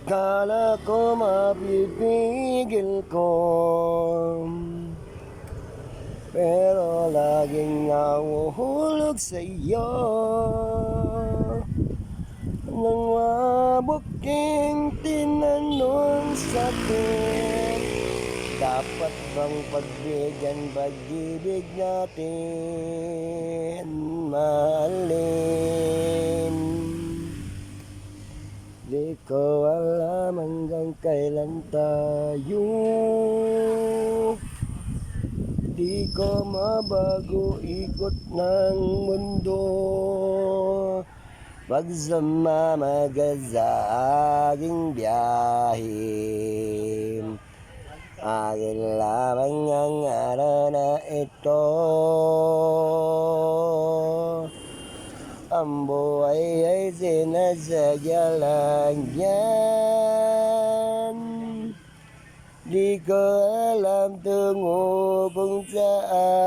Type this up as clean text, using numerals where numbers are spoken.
Kala ko mapipigil ko, pero laging nahuhulog sa iyo. Nang mabuking tinanong sa'kin, dapat bang pagbigyan pag-ibig natin, mahalin? Di ko alam hanggang kailan tayo, di ko mabago ikot ng mundo. Pagsama sa aking biyahe, akin lamang ang araw na ito. Ang buhay ay sinasadya lang yan. Di ko alam tungo kung saan.